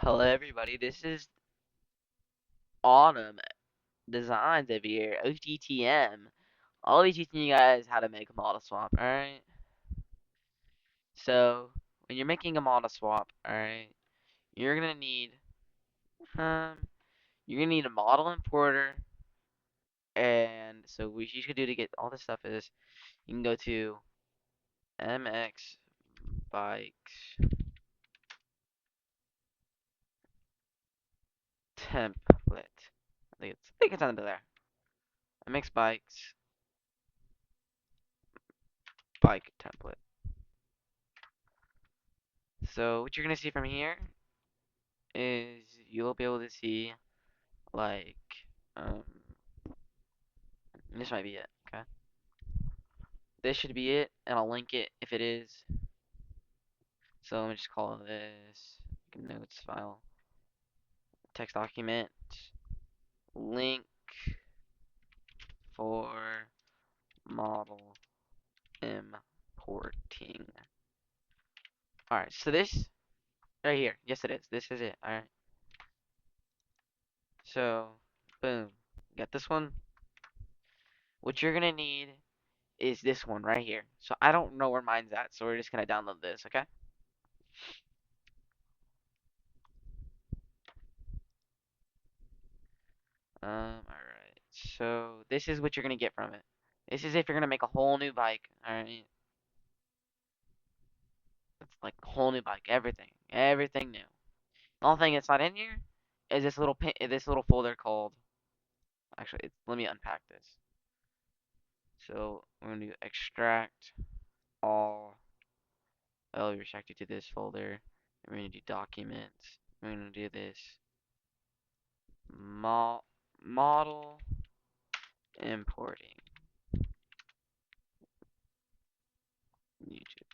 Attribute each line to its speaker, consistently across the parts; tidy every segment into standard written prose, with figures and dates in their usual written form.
Speaker 1: Hello everybody, this is Autumn Designs over here, OTTM. I'll be teaching you guys how to make a model swap, alright? So, when you're making a model swap, alright, you're gonna need, um, you're gonna need a model importer, and so what you should do to get all this stuff is, you can go to MX Bikes Template. I think it's under there. MX Bikes Bike Template. So what you're gonna see from here is you'll be able to see like um this might be it. Okay, this should be it, and I'll link it if it is. So let me just call this notes file, text document, link for model importing. All right, so this right here, yes it is. This is it. All right, so boom, got this one. What you're gonna need is this one right here. So I don't know where mine's at, so we're just gonna download this. Okay. Alright. So this is what you're gonna get from it. This is if you're gonna make a whole new bike. Alright. It's like a whole new bike. Everything. Everything new. The only thing that's not in here is this little folder called actually let me unpack this. So we're gonna do extract all. I'll retract it to this folder. We're gonna do documents. We're gonna do this model importing YouTube.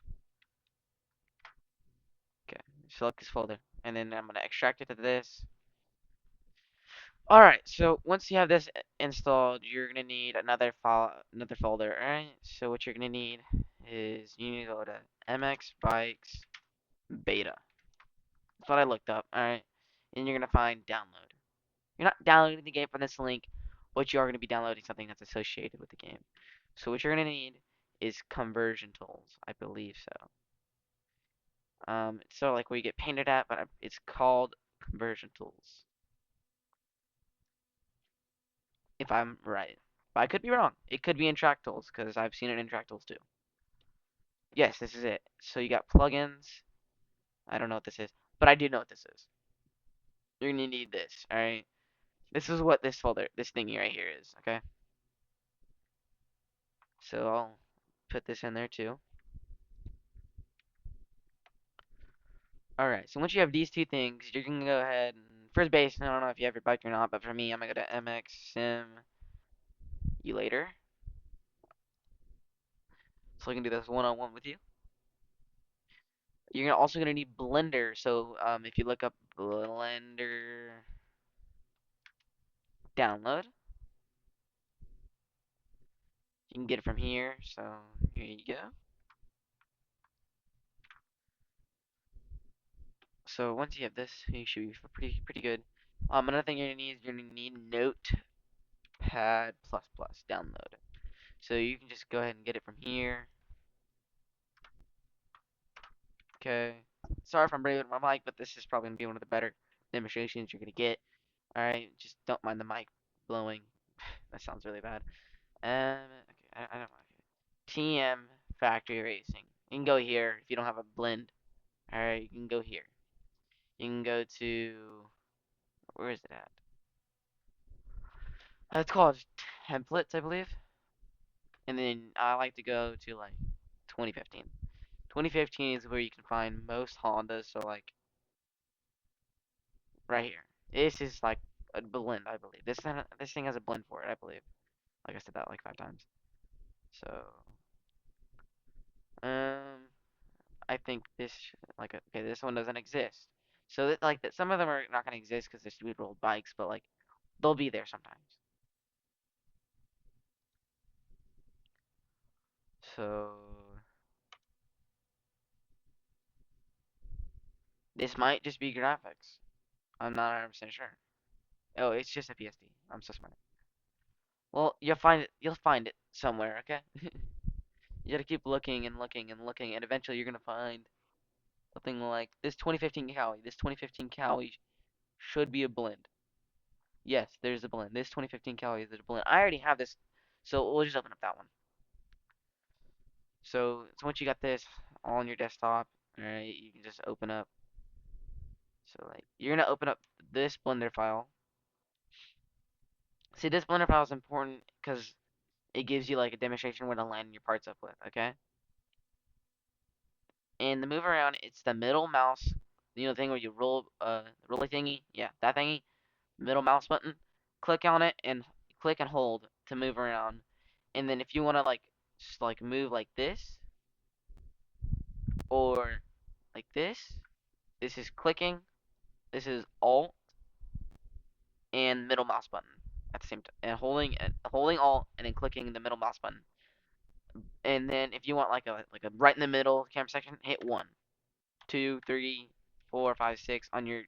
Speaker 1: Okay, select this folder, and then I'm gonna extract it to this. All right, so once you have this installed, you're gonna need another file, another folder. All right, so what you're gonna need is you need to go to MX Bikes Beta. That's what I looked up. All right, and you're gonna find download. You're not downloading the game from this link, but you are gonna be downloading something that's associated with the game. So what you're gonna need is conversion tools. I believe so. It's sort of like where you get painted at, but it's called conversion tools, if I'm right. But I could be wrong. It could be in track tools because I've seen it in track tools too. Yes, this is it. So you got plugins. I don't know what this is, but I do know what this is. You're gonna need this. All right. This is what this folder, this thingy right here is. Okay. So I'll put this in there too. All right. So once you have these two things, you're gonna go ahead and first base. I don't know if you have your bike or not, but for me, I'm gonna go to MX Simulator. So I can do this one-on-one with you. You're also gonna need Blender. So if you look up Blender download, you can get it from here. So here you go. So once you have this, you should be pretty good. Another thing you're gonna need is you're gonna need Notepad++ download. So you can just go ahead and get it from here. Okay. Sorry if I'm breathing my mic, but this is probably gonna be one of the better demonstrations you're gonna get. All right, just don't mind the mic blowing. That sounds really bad. Okay, I don't like it. TM Factory Racing. You can go here if you don't have a blend. Alright, you can go here. You can go to, where is it at? It's called templates, I believe. And then I like to go to like 2015. 2015 is where you can find most Hondas. So like right here. This is like a blend, I believe. This thing has a blend for it, I believe. Like I said that like 5 times. So um, I think this like okay, this one doesn't exist. So that like that some of them are not gonna exist because they're stupid old bikes, but like they'll be there sometimes. So this might just be graphics. I'm not 100% sure. Oh, it's just a PSD. I'm so smart. Well, you'll find it. You'll find it somewhere. Okay. You gotta keep looking and looking and looking, and eventually you're gonna find something like this 2015 Cowie. This 2015 Cowie should be a blend. Yes, there's a blend. This 2015 Cowie is a blend. I already have this, so we'll just open up that one. So once you got this on your desktop, all right, you can just open up. So like you're gonna open up this Blender file. See, this Blender file is important because it gives you like a demonstration what to line your parts up with. Okay. And the move around, it's the middle mouse, the thing where you roll, rolly thingy, yeah, that thingy, middle mouse button. Click on it and click and hold to move around. And then if you want to like, just like move like this or like this is clicking, this is Alt and middle mouse button at the same time, and holding Alt and then clicking the middle mouse button. And then if you want like a right in the middle camera section, hit 1, 2, 3, 4, 5, 6 on your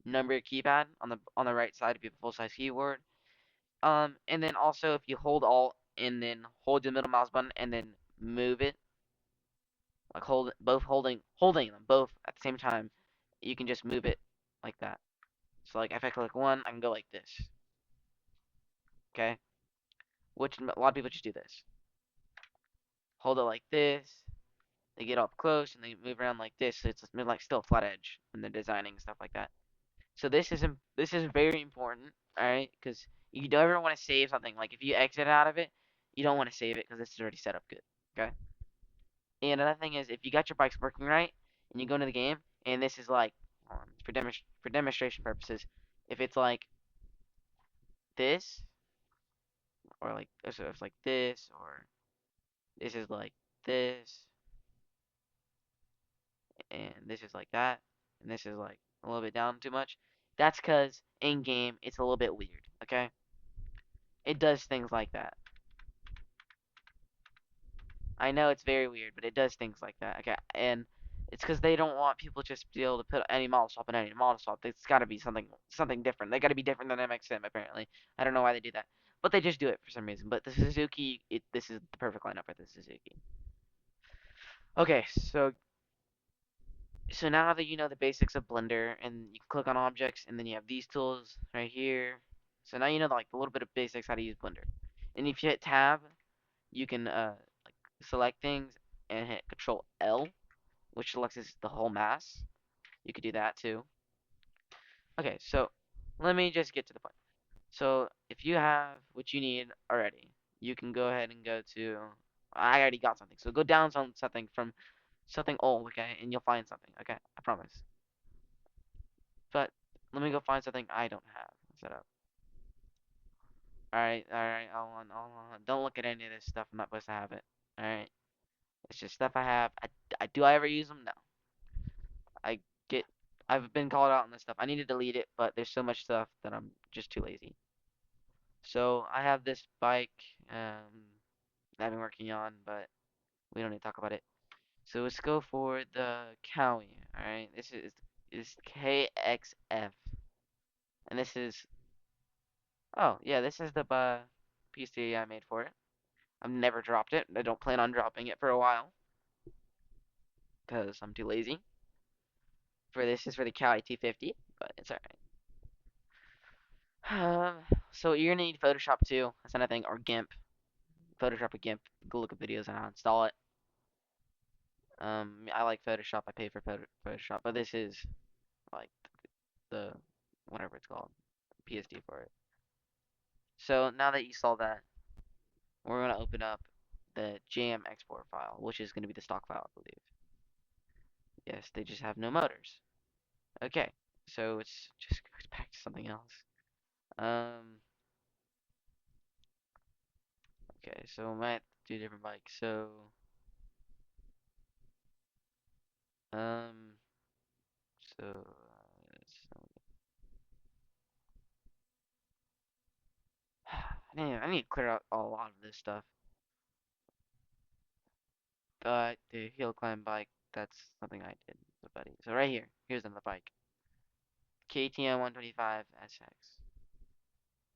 Speaker 1: number keypad on the right side if you have a full size keyboard. And then also if you hold Alt and then hold the middle mouse button and then move it, like holding them both at the same time, you can just move it like that. So like if I click one, I can go like this. Okay, which a lot of people just do this. Hold it like this. They get up close and they move around like this. So it's like still a flat edge when they're designing stuff like that. So this is very important, all right? Because you don't ever want to save something. Like if you exit out of it, you don't want to save it because this is already set up good. Okay. And another thing is if you got your bikes working right and you go into the game and this is like for demonstration purposes, if it's like this or like so it's like this or this is like this and this is like that and this is like a little bit down too much, that's because in game it's a little bit weird. Okay. It does things like that. I know it's very weird, but it does things like that. Okay, and it's because they don't want people just to be able to put any model swap in any model swap. It's got to be something different. They got to be different than MXM apparently. I don't know why they do that, but they just do it for some reason. But the Suzuki, this is the perfect lineup for the Suzuki. Okay, so now that you know the basics of Blender and you can click on objects and then you have these tools right here. So now you know like a little bit of basics how to use Blender. And if you hit tab, you can like select things and hit Control L, which selects the whole mass. You could do that too. Okay, so let me just get to the point. So if you have what you need already, you can go ahead and go to. I already got something, so go down something from something old, okay, and you'll find something, okay, I promise. But let me go find something I don't have set up. All right, hold on. Don't look at any of this stuff. I'm not supposed to have it. All right, it's just stuff I have. Do I ever use them? No. I get I've been called out on this stuff. I need to delete it, but there's so much stuff that I'm just too lazy. So I have this bike that I've been working on, but we don't need to talk about it. So let's go for the Cowie. All right, this is KXF, and this is oh yeah, this is the PC I made for it. I've never dropped it. I don't plan on dropping it for a while because I'm too lazy. For this is for the Cowie 250, but it's alright. So you're gonna need Photoshop too. That's another thing, or GIMP. Photoshop or GIMP. Go look at videos on how to install it. I like Photoshop. I pay for Photoshop, but this is like the whatever it's called, PSD for it. So now that you saw that, we're gonna open up the jam export file, which is gonna be the stock file, I believe. Yes, they just have no motors. Okay, so it's just goes back to something else. Um, okay, so we might have to do different bikes. Um, so I need to clear out a lot of this stuff. But the hill climb bike, that's something I did with a buddy. So right here, here's on the bike. KTM 125 SX.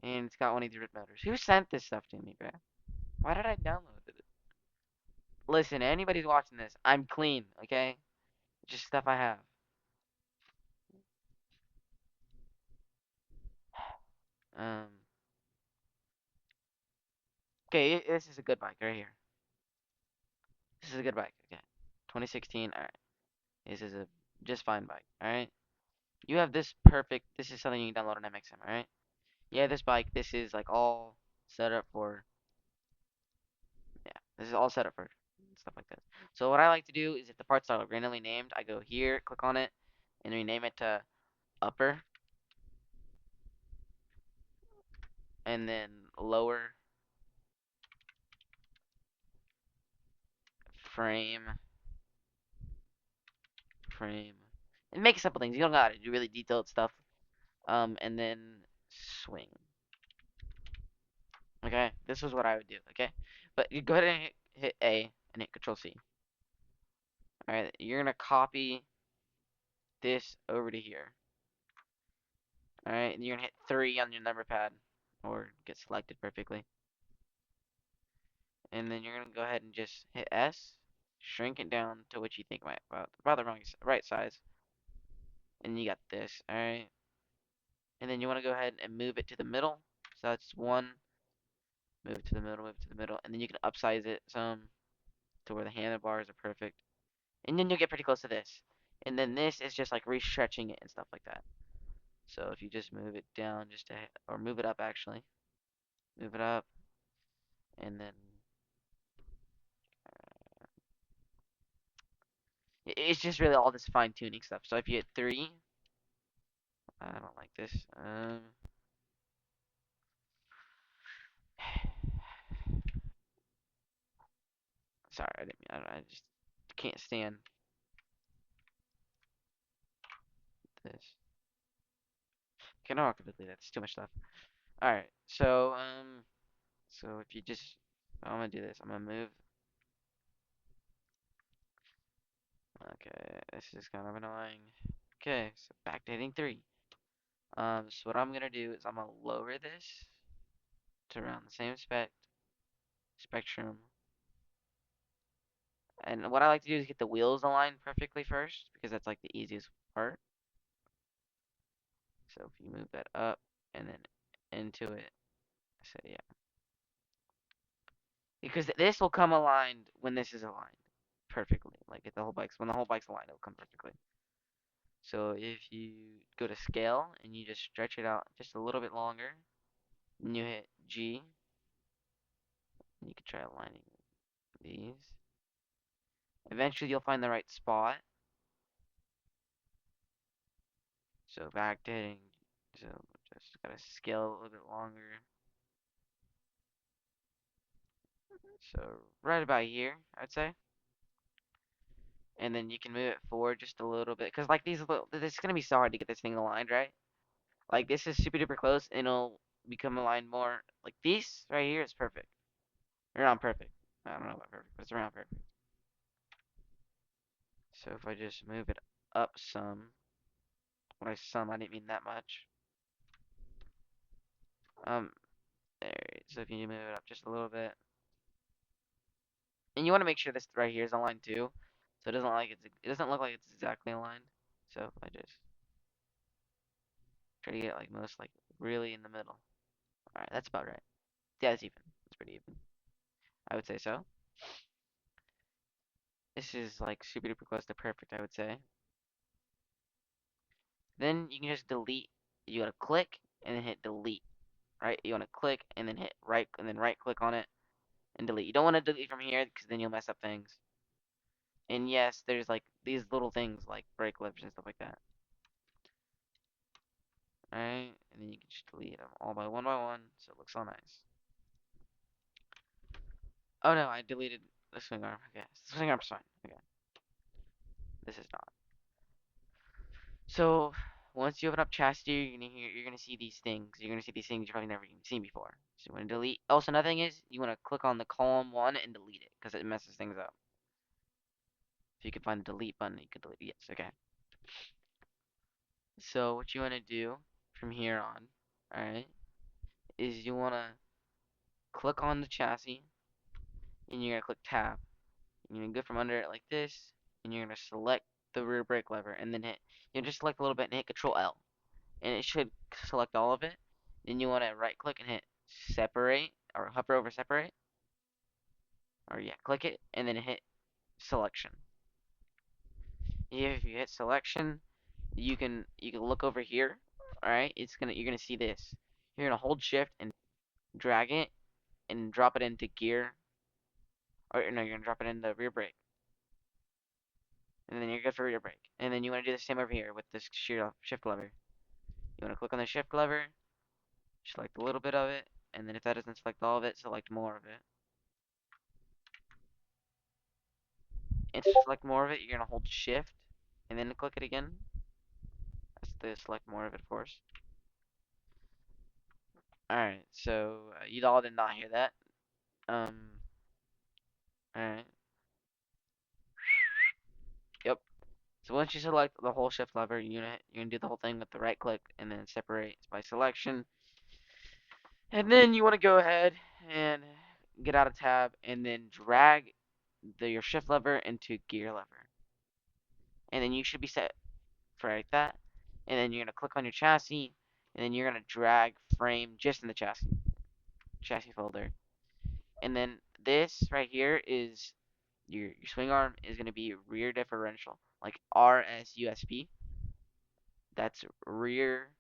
Speaker 1: And it's got one of the root motors. Who sent this stuff to me, bro? Why did I download it? Listen, anybody's watching this, I'm clean, okay? Just stuff I have. Um, okay, this is a good bike right here. This is a good bike, okay. 2016, alright. This is a just fine bike, alright? You have this perfect, this is something you can download on MXM, alright? Yeah, this bike, this is like all set up for, yeah, this is all set up for stuff like this. So what I like to do is if the parts are randomly named, I go here, click on it, and rename it to upper, and then lower frame, frame, and make a simple things. You don't gotta do really detailed stuff. And then swing. Okay, this is what I would do. Okay, but you go ahead and hit A and hit Control C. All right, you're gonna copy this over to here. All right, and you're gonna hit 3 on your number pad, or get selected perfectly. And then you're gonna go ahead and just hit S, shrink it down to what you think might about the right size, and you got this. All right, and then you want to go ahead and move it to the middle. So that's one. Move it to the middle, move it to the middle, and then you can upsize it some to where the handlebars are perfect. And then you'll get pretty close to this. And then this is just like restretching it and stuff like that. So if you just move it down just to, or move it up actually, move it up, and then it's just really all this fine tuning stuff. So if you hit 3, I don't like this. Sorry, I didn't mean, I just can't stand this. Okay, no, completely. That's too much stuff. All right, so if you just, I'm gonna do this. I'm gonna move. Okay, this is kind of annoying. Okay, so back to hitting 3. So what I'm gonna do is I'm gonna lower this to around the same spectrum. And what I like to do is get the wheels aligned perfectly first because that's like the easiest part. So if you move that up and then into it, so yeah, because this will come aligned when this is aligned perfectly. Like if the whole bike's when the whole bike's aligned, it'll come perfectly. So if you go to scale and you just stretch it out just a little bit longer, and you hit G, and you can try aligning these. Eventually you'll find the right spot. So back to hitting, so just gotta scale a little bit longer. So right about here, I'd say. And then you can move it forward just a little bit. Because like these little, this is gonna be so hard to get this thing aligned, right? Like this is super duper close and it'll become aligned more. Like these right here is perfect. Around perfect. I don't know about perfect, but it's around perfect. So if I just move it up some, when I some, I didn't mean that much. Um, there. So if you move it up just a little bit, and you want to make sure this right here is aligned too, so it doesn't look like it's exactly aligned. So if I just try to get like most like really in the middle. All right, that's about right. Yeah, it's even. It's pretty even. I would say so. This is like super duper close to perfect, I would say. Then you can just delete. You gotta click and then hit delete. Right? You wanna click and then hit right and then right click on it and delete. You don't want to delete from here because then you'll mess up things. And yes, there's like these little things like brake lifts and stuff like that. Alright, and then you can just delete them all by one, so it looks so nice. Oh no, I deleted the swing arm. Okay, the swing arm's fine. Okay, this is not. So once you open up chassis, you're gonna see these things. You're gonna see these things you've probably never even seen before. So you want to delete. Also, another thing is you want to click on the column 1 and delete it because it messes things up. If you can find the delete button, you can delete it. Yes, okay. So what you want to do from here on, alright, is you want to click on the chassis, and you're going to click tab. You're going to go from under it like this, and you're going to select the rear brake lever, and then just select a little bit and hit Control L. And it should select all of it. Then you want to right click and hit separate, or hover over separate. Or yeah, click it, and then hit selection. If you hit selection, you can look over here. Alright, you're gonna see this. You're gonna hold shift and drag it and drop it into gear, or no, you're gonna drop it in the rear brake, and then you're good for rear brake. And then you want to do the same over here with this shift lever. You want to click on the shift lever, select a little bit of it, and then if that doesn't select all of it, select more of it. And to select more of it, you're gonna hold shift and then click it again. That's the select more of it, of course. Alright, so you all did not hear that. Alright. Yep. So once you select the whole shift lever, you're gonna do the whole thing with the right click and then separate by selection. And then you want to go ahead and get out of tab and then drag your shift lever into gear lever. And then you should be set for like that. And then you're gonna click on your chassis, and then you're gonna drag frame just in the chassis folder. And then this right here is your swing arm is gonna be rear differential, like RSUSP. That's rear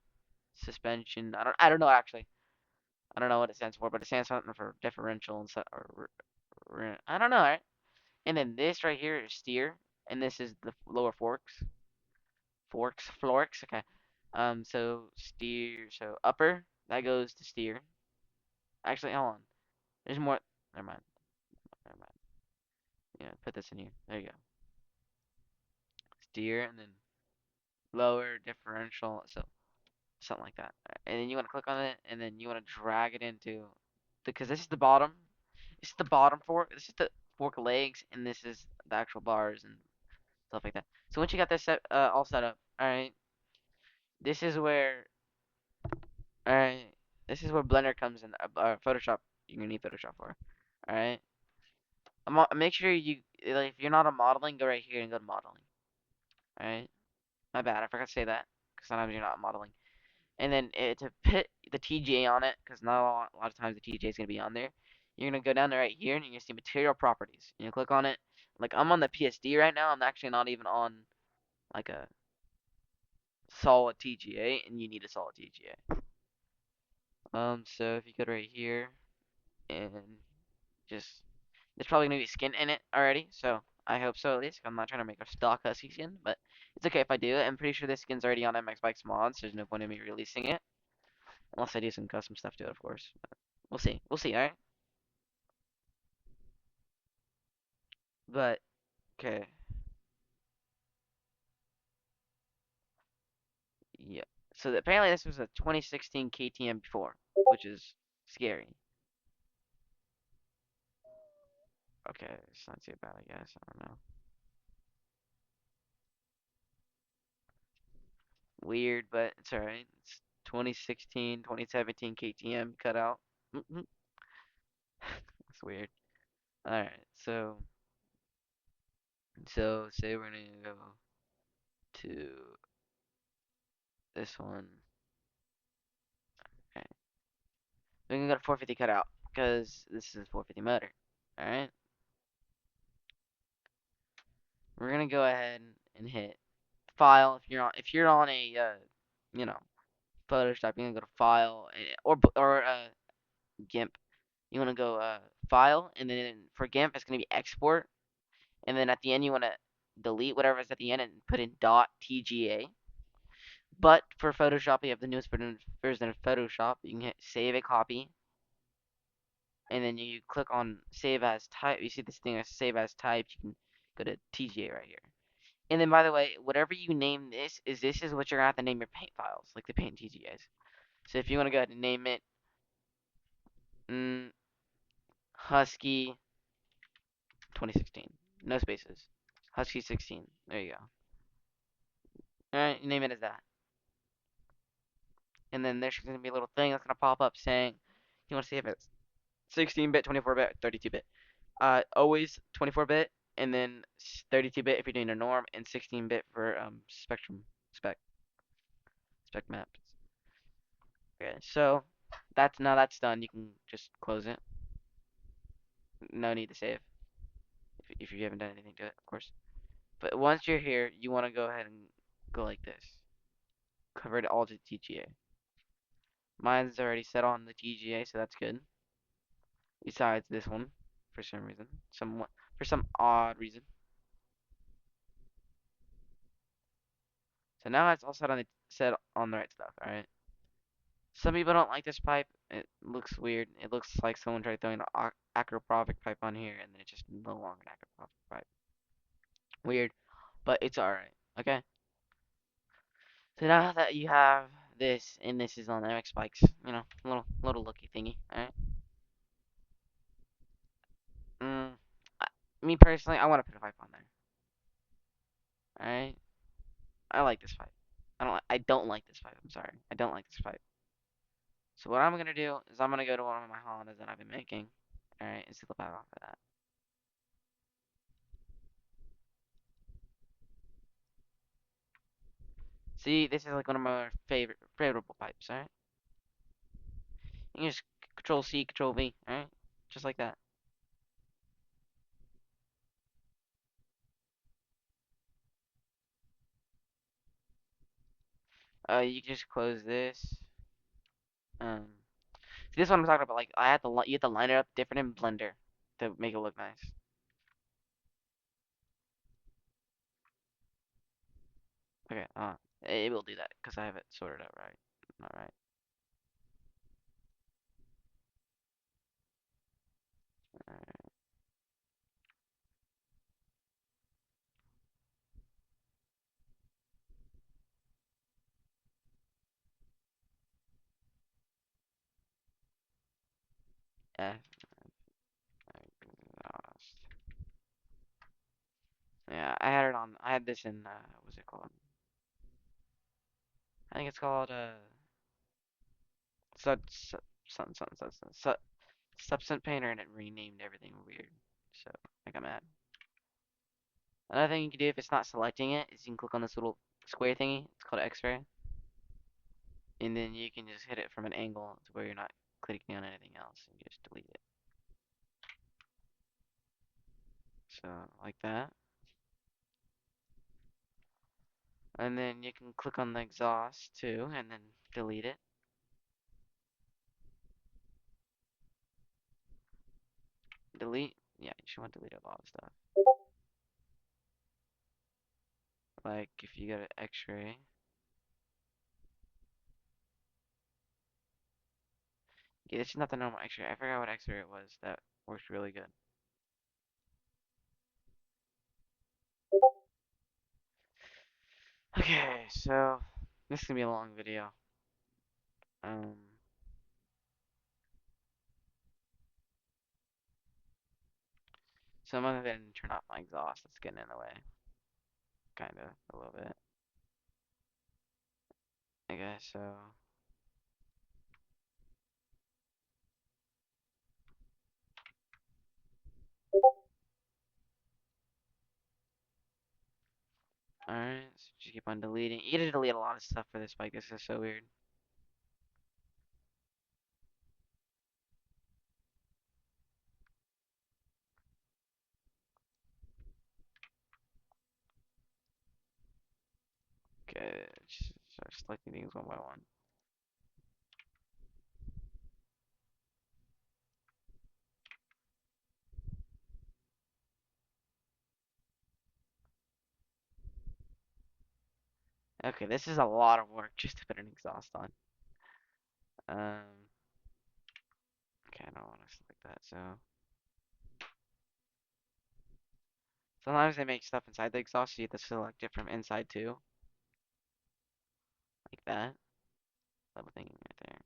Speaker 1: suspension. I don't know actually. I don't know what it stands for, but it stands something for differential and I don't know. Right? And then this right here is steer, and this is the lower forks. Okay. So steer. So upper that goes to steer. Actually, hold on. There's more. Never mind. Never mind. Yeah, put this in here. There you go. Steer and then lower differential. So something like that. And then you want to click on it, and then you want to drag it into because this is the bottom. This is the bottom fork. This is the fork legs, and this is the actual bars and stuff like that. So once you got this all set up, all right. This is where, all right. This is where Blender comes in. Photoshop. You're gonna need Photoshop for. All right. Make sure like if you're not on modeling, go right here and go to modeling. All right. My bad. I forgot to say that because sometimes you're not modeling. And then to put the TGA on it, because not a lot of times the TGA is going to be on there, you're going to go down there right here, and you're going to see material properties. You click on it. Like, I'm on the PSD right now. I'm actually not even on, like, a solid TGA, and you need a solid TGA. So if you go right here, and just, there's probably going to be skin in it already, so I hope so at least. I'm not trying to make a stock Husky skin, but it's okay if I do. I'm pretty sure this skin's already on MX Bikes mods. There's no point in me releasing it. Unless I do some custom stuff to it, of course. But we'll see. We'll see, alright? But, okay. Yeah. So apparently this was a 2016 KTM before, which is scary. Okay, it's not too bad, I guess. I don't know. Weird, but it's alright. It's 2016, 2017 KTM cut out. That's weird. Alright, so say we're gonna go to this one. Okay. We're gonna go to 450 cutout because this is a 450 motor. Alright. We're gonna go ahead and hit file if you're on a you know Photoshop. You can go to file or GIMP. You want to go file, and then for GIMP it's gonna be export, and then at the end you want to delete whatever's at the end and put in .tga. But for Photoshop, you have the newest version of Photoshop. You can hit save a copy, and then you click on save as type. You see this thing as save as type. You can go to TGA right here. And then, by the way, whatever you name this is what you're gonna have to name your paint files, like the paint TGAs. So if you want to go ahead and name it Husky 2016, no spaces, Husky 16. There you go. All right, you name it as that. and then there's going to be a little thing that's going to pop up saying you want to see if it's 16-bit, 24-bit, 32-bit. Always 24-bit, and then 32-bit if you're doing a norm, and 16-bit for spectrum spec spec maps. Okay, so that's done. You can just close it. No need to save if you haven't done anything to it, of course. But once you're here, you want to go ahead and go like this. Convert it all to TGA. Mine's already set on the TGA, so that's good. Besides this one, for some reason, for some odd reason. So now it's all set on the right stuff. All right. Some people don't like this pipe. It looks weird. It looks like someone tried throwing an acroprovic pipe on here, and then it's just no longer an acroprovic pipe. Weird, but it's all right. Okay. So now that you have this, and this is on the MX spikes, little looky thingy. All right. Mm, me personally, I want to put a pipe on there. All right. I like this pipe. I don't like this pipe. I'm sorry. I don't like this pipe. So what I'm gonna do is I'm gonna go to one of my Hondas that I've been making. All right, and see the pipe off of that. See, this is like one of my favorable pipes. All right. You can just Control C, Control V. All right, just like that. You can just close this. Um, See, this is what I'm talking about. Like you have to line it up different in Blender to make it look nice. Okay, it will do that because I have it sorted out right. All right. Alright. F exhaust. Yeah, I had it on. I had this in. What's it called? I think it's called sub sub something something something substance painter, and it renamed everything weird. So I got mad. Another thing you can do if it's not selecting it is you can click on this little square thingy. It's called X-ray, and then you can just hit it from an angle to where you're not clicking on anything else, and you just delete it. So like that, and then you can click on the exhaust too, and then delete it. Delete. Yeah, you should want to delete a lot of stuff. Like if you go to X-ray. Yeah, this is not the normal X-ray. I forgot what X-ray it was. That works really good. Okay, so this is gonna be a long video. Um, so I'm gonna go ahead and turn off my exhaust. That's getting in the way, kinda a little bit. Okay, so alright, so just keep on deleting. You gotta delete a lot of stuff for this bike. This is so weird. Okay, just start selecting things one by one. Okay, this is a lot of work just to put an exhaust on. Okay, I don't want to select that. So sometimes they make stuff inside the exhaust, so you have to select it from inside too, like that. Little thing right there.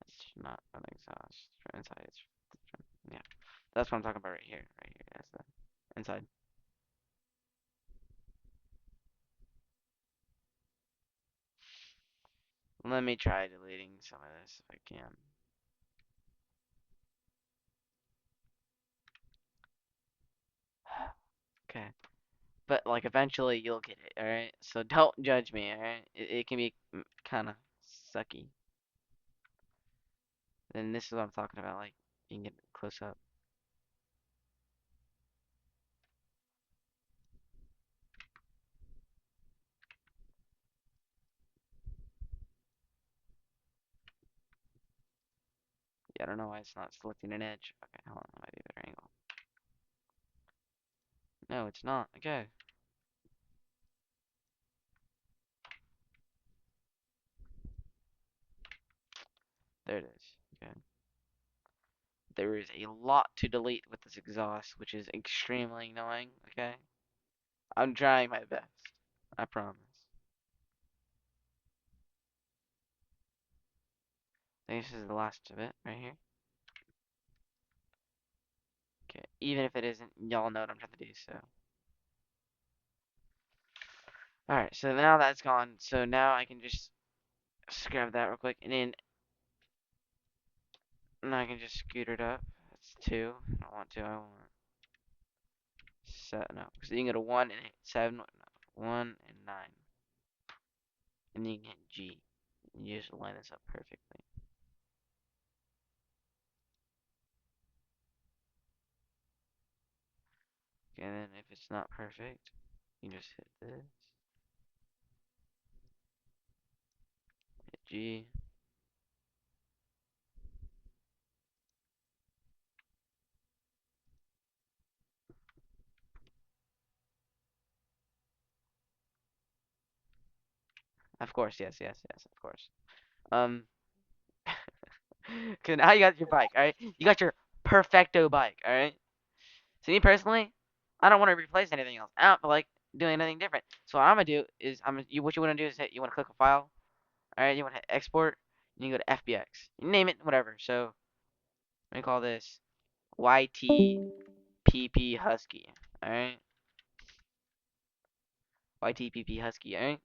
Speaker 1: That's not an exhaust. From inside, it's from, yeah. That's what I'm talking about right here. Right here. That's the inside. Let me try deleting some of this if I can. Okay. But like eventually you'll get it, alright? So don't judge me, alright? It can be kind of sucky. And this is what I'm talking about, like you can get close up. Yeah, I don't know why it's not selecting an edge. Okay, hold on, that might be a better angle. No, it's not. Okay. There it is. Okay. There is a lot to delete with this exhaust, which is extremely annoying. Okay. I'm trying my best. I promise. I think this is the last of it right here. Okay. Even if it isn't, y'all know what I'm trying to do, so. Alright, so now that's gone. So now I can just scrub that real quick. And then now I can just scoot it up. That's two. I don't want to. I want seven. No, because you can go to 1 and 7. No, 1 and 9. And then you can hit G. And you just line this up perfectly. And then if it's not perfect, you just hit this. Hit G. Of course, yes, yes, yes, of course. Um, cause now you got your bike, alright? You got your perfecto bike, alright? So me personally, I don't want to replace anything else. I don't feel like doing anything different. So what I'm gonna do is what you wanna do is hit you wanna click a file, alright, you wanna hit export, and you go to FBX. You name it, whatever. So let me call this YTPP Husky. Alright? YTPP Husky, alright?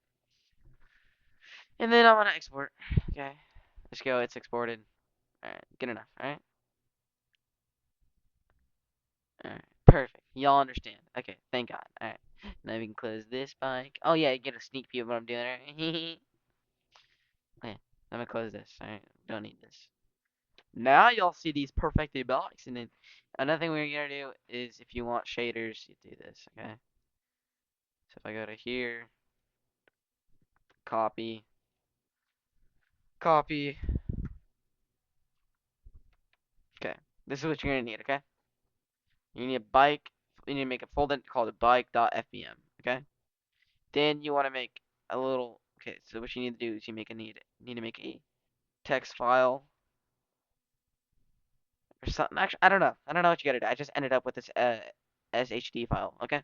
Speaker 1: And then I wanna export. Okay. Let's go, it's exported. Alright, good enough, alright? Alright, perfect. Y'all understand. Okay, thank God. Alright. Now we can close this bike. Oh yeah, you get a sneak peek of what I'm doing, alright? Okay, I'm gonna close this, alright? Don't need this. Now y'all see these perfected bikes, and then another thing we're gonna do is if you want shaders, you do this, okay? So if I go to here, copy, copy, okay. This is what you're gonna need, okay? You need a bike, you need to make a folder called a bike.fbm, okay? Then you wanna make a little, okay, so what you need to do is you need to make a text file or something. Actually, I don't know. I don't know what you gotta do. I just ended up with this SHD file, okay?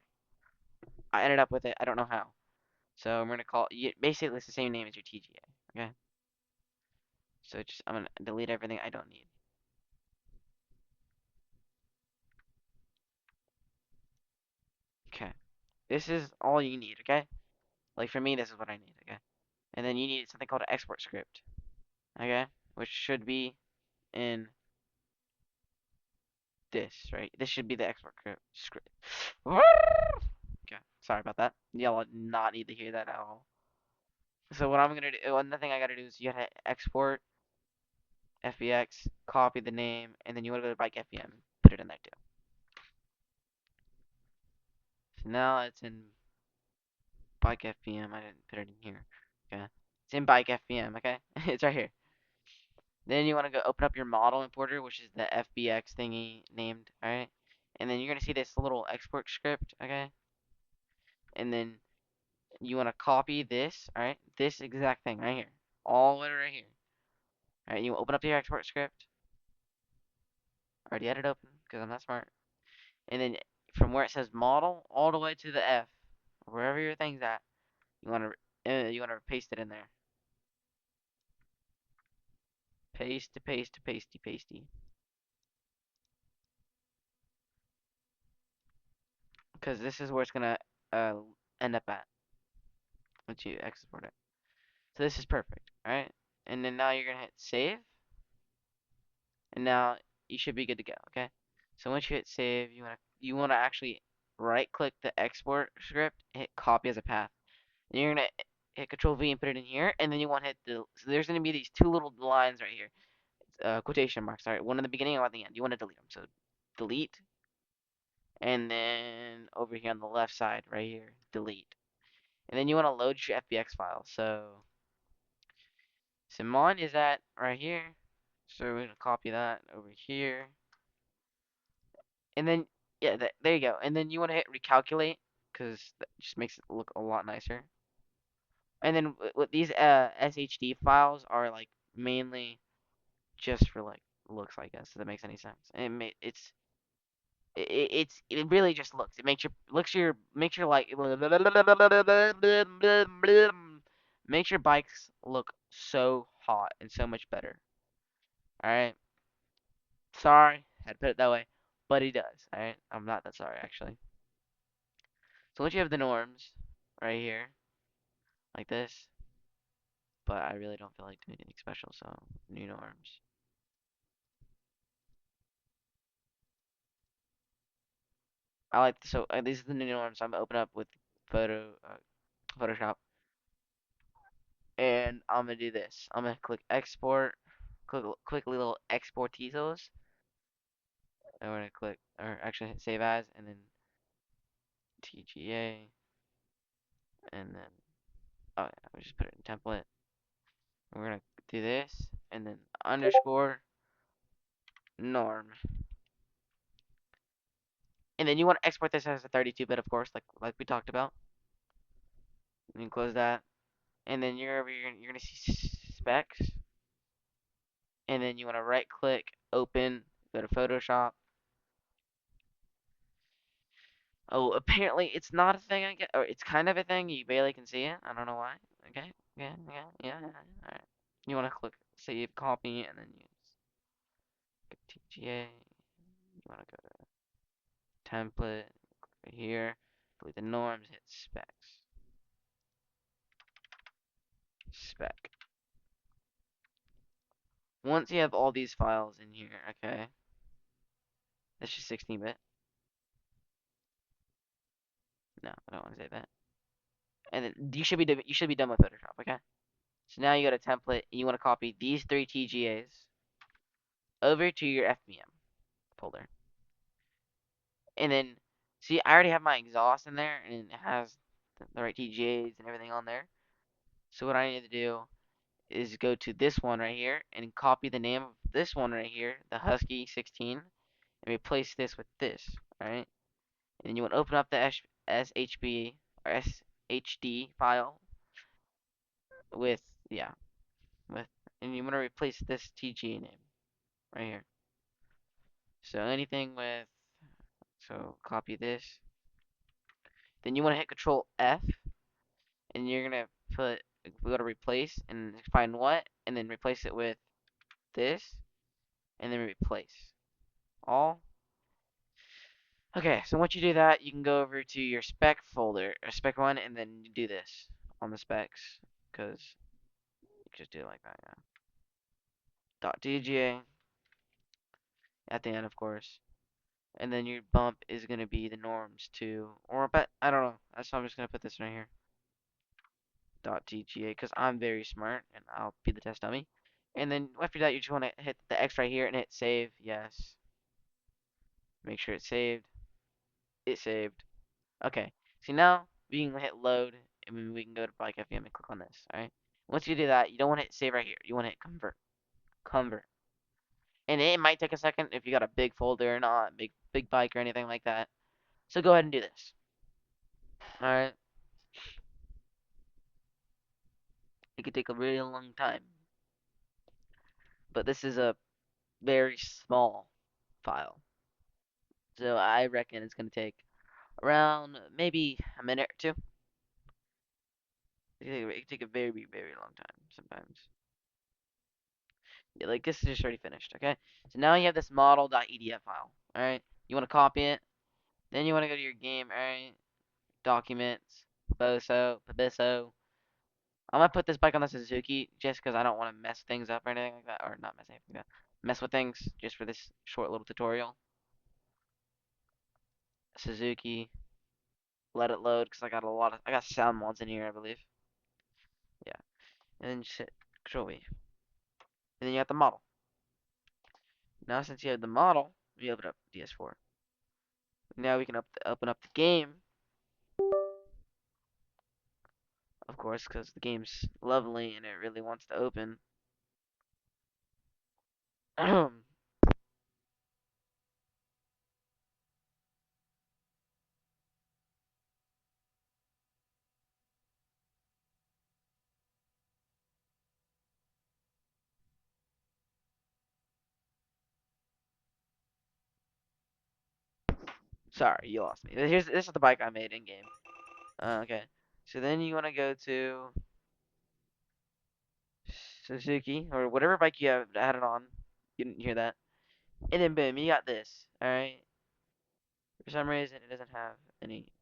Speaker 1: I ended up with it. I don't know how. So I'm gonna call it basically it's the same name as your TGA. Okay. So just I'm gonna delete everything I don't need. Okay. This is all you need. Okay. Like for me, this is what I need. Okay. And then you need something called an export script. Okay. Which should be in this, right? This should be the export script. Okay. Sorry about that. Y'all did not need to hear that at all. So what I'm gonna do, one thing I gotta do is you gotta export FBX, copy the name, and then you wanna go to bike FBM, put it in there too. So now it's in bike FPM. I didn't put it in here. Okay. It's in bike FPM. Okay. It's right here. Then you want to go open up your model importer, which is the FBX thingy named. All right. And then you're gonna see this little export script. Okay. And then you want to copy this. All right. This exact thing right here. All the way right here. All right. You open up your export script. I already had it open because I'm not smart. And then from where it says model all the way to the F, wherever your thing's at, you want to paste it in there. Paste, paste, pasty, pasty. Because this is where it's gonna uh, end up at once you export it. So this is perfect, alright? and then now you're gonna hit save, and now you should be good to go. Okay. So once you hit save, you wanna actually right click the export script, hit copy as a path. And you're gonna hit Control V and put it in here, and then you want to hit the. So there's gonna be these two little lines right here, quotation marks. Sorry, one in the beginning and one at the end. You want to delete them. So delete, and then over here on the left side, right here, delete. And then you want to load your FBX file. So mine is that right here. So we're gonna copy that over here, and then yeah, there you go. And then you want to hit recalculate because that just makes it look a lot nicer. And then with these SHD files are like mainly just for like looks, I guess. If that makes any sense. And it really just looks. It makes your like makes your bikes look so hot and so much better. All right. Sorry, had to put it that way, but he does. All right. I'm not that sorry actually. So once you have the norms right here like this, but I really don't feel like doing anything special, so new norms. I like so these are the new norms. I'm gonna open up with Photoshop, and I'm gonna do this. I'm gonna click export, click little exportitos, and we're gonna click or actually hit save as, and then TGA, and then oh yeah, we just put it in template. We're gonna do this, and then underscore norm, and then you want to export this as a 32-bit, of course, like we talked about. And then close that, and then you're over here, you're gonna see specs, and then you want to right click, open, go to Photoshop. Oh, apparently it's not a thing I get, or it's kind of a thing. You barely can see it. I don't know why. Okay, yeah. All right. You want to click save copy, and then use TGA. You want to go to template, click right here, delete the norms, hit specs, spec. Once you have all these files in here, okay, that's just 16-bit. No, I don't want to say that. And then you should be done with Photoshop, okay? So now you go to template, and you want to copy these three TGAs over to your FBM folder. And then, see, I already have my exhaust in there, and it has the right TGAs and everything on there. So what I need to do is go to this one right here and copy the name of this one right here, the Husky 16, and replace this with this, alright? And then you want to open up the SHB or SHD file with, yeah, with, and you want to replace this TGA name right here. So anything with, so copy this. Then you want to hit Control F, and you're gonna put we go to replace and find what, and then replace it with this, and then replace all. Okay, so once you do that, you can go over to your spec folder, or spec one, and then you do this on the specs, because you just do it like that, yeah. .dga at the end, of course, and then your bump is gonna be the norms too, or but I don't know. That's why I'm just gonna put this right here. .dga, because I'm very smart and I'll be the test dummy. And then after that, you just want to hit the X right here and hit save. Yes. Make sure it's saved. It's saved. Okay. See now we can hit load, and then we can go to Bike FM and click on this. All right. Once you do that, you don't want to hit save right here. You want to hit convert. Convert. And it might take a second if you got a big folder or not, big bike or anything like that. So go ahead and do this. All right. It could take a really long time, but this is a very small file. So I reckon it's gonna take around maybe a minute or two. It can take a very, very long time sometimes. Yeah, like this is just already finished, okay? So now you have this model.edf file, alright? You want to copy it, then you want to go to your game, alright? Documents, Boso, Pabiso, I'm gonna put this bike on the Suzuki just because I don't want to mess things up or anything like that, or not mess anything up, mess with things just for this short little tutorial. Suzuki, let it load because I got sound mods in here, I believe. Yeah, and then just hit Control V, and then you got the model. Now since you have the model, we open up DS4. Now we can open up the game, of course, because the game's lovely and it really wants to open. Sorry, you lost me. This is the bike I made in game. Okay, so then you want to go to Suzuki or whatever bike you have had it on. You didn't hear that. And then boom, you got this. All right. For some reason, it doesn't have any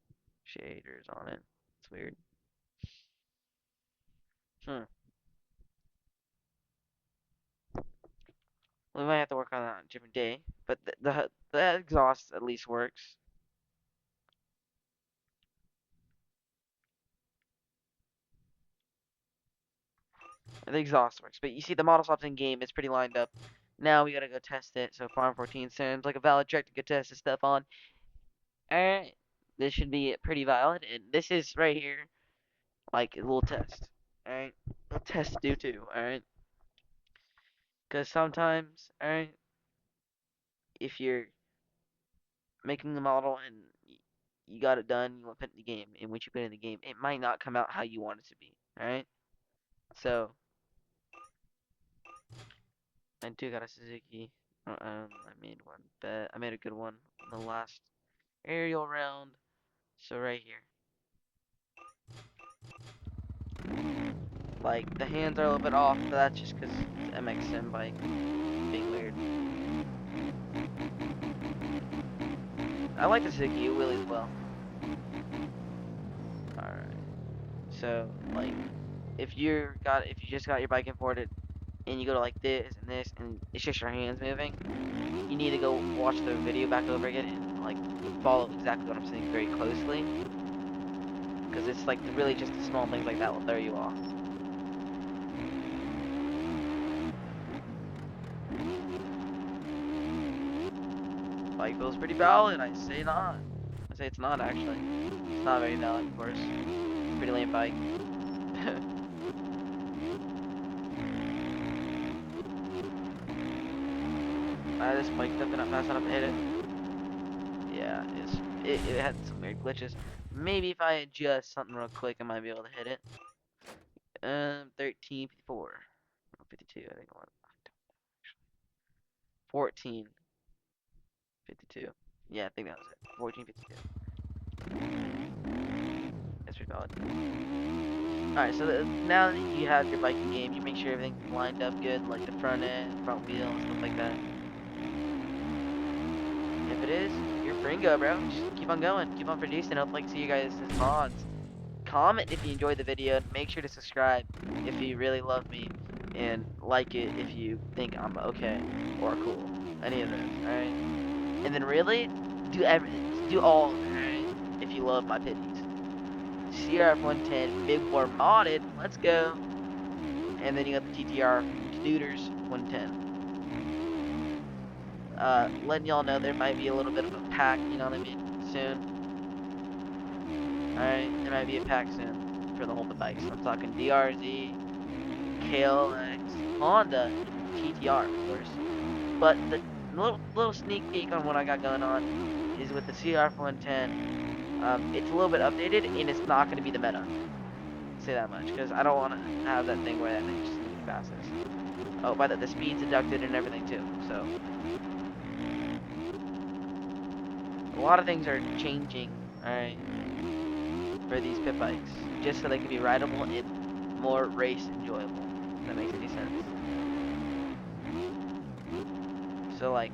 Speaker 1: shaders on it. It's weird. Hmm. We might have to work on that on a different day. But the exhaust at least works. The exhaust works. But you see, the model swaps in game. It's pretty lined up. Now we gotta go test it. So Farm 14 sounds like a valid track to go test this stuff on. All right. This should be pretty valid. And this is right here, like a little test. All right. A test to do too. All right. Because sometimes, all right, if you're making the model and you got it done, you want to put it in the game, and once you put it in the game, it might not come out how you want it to be. All right. So I do got a Suzuki. I made one bet. I made a good one in the last aerial round. So right here, like the hands are a little bit off, but that's just because it's MXM bike being weird. I like the Suzuki. It wheelies well. All right. So like, if you just got your bike imported and you go to like this and it's just your hands moving, you need to go watch the video back over again and like follow exactly what I'm saying very closely, because it's like really just the small things like that will throw you off. Bike feels pretty valid. I say not. I say it's not actually. It's not very valid, of course. Pretty lame bike. This bike stepping up fast enough to hit it. Yeah, it had some weird glitches. Maybe if I adjust something real quick, I might be able to hit it. 1354. 52, I think I want 1452. Yeah, I think that was it. 1452. That's pretty valid. Alright, so now that you have your bike in game, you make sure everything's lined up good, like the front end, front wheel, and stuff like that. If it is, you're free and go, bro. Just keep on going, keep on producing. Hopefully, see you guys as mods. Comment if you enjoyed the video, and make sure to subscribe if you really love me, and like it if you think I'm okay or cool. Any of those, alright? And then really, do everything. Do all of it, alright? If you love my pitties. CRF 110, big bore modded, let's go. And then you got the TTR Dooders 110. Letting y'all know there might be a little bit of a pack, you know what I mean, soon. Alright, there might be a pack soon for the whole bikes. I'm talking DRZ, KLX, Honda, TTR, of course. But the little sneak peek on what I got going on is with the CRF 110. It's a little bit updated, and it's not going to be the meta. I'll say that much, because I don't want to have that thing where that thing's just the fastest. Oh, by the speed's deducted and everything too, so a lot of things are changing, alright, for these pit bikes, just so they can be rideable and more race enjoyable, if that makes any sense. So like,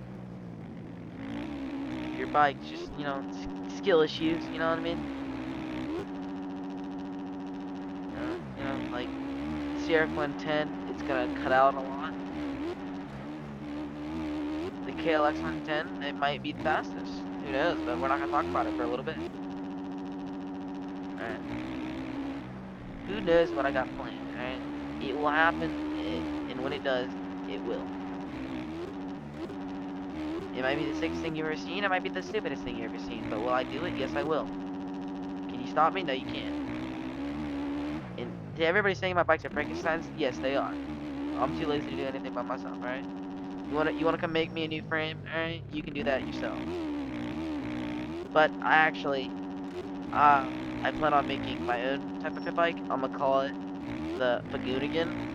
Speaker 1: your bike just, you know, skill issues, you know what I mean? Like, CRF 110, it's gonna cut out a lot. The KLX 110, it might be the fastest. Who knows? But we're not gonna talk about it for a little bit. Alright. Who knows what I got planned, alright? It will happen, and when it does, it will. It might be the sickest thing you've ever seen, it might be the stupidest thing you've ever seen, but will I do it? Yes, I will. Can you stop me? No, you can't. And to everybody saying my bikes are Frankensteins, yes, they are. I'm too lazy to do anything by myself, alright? You wanna come make me a new frame, alright? You can do that yourself. But I actually, I plan on making my own type of pit bike. I'm gonna call it the Fagoonigan.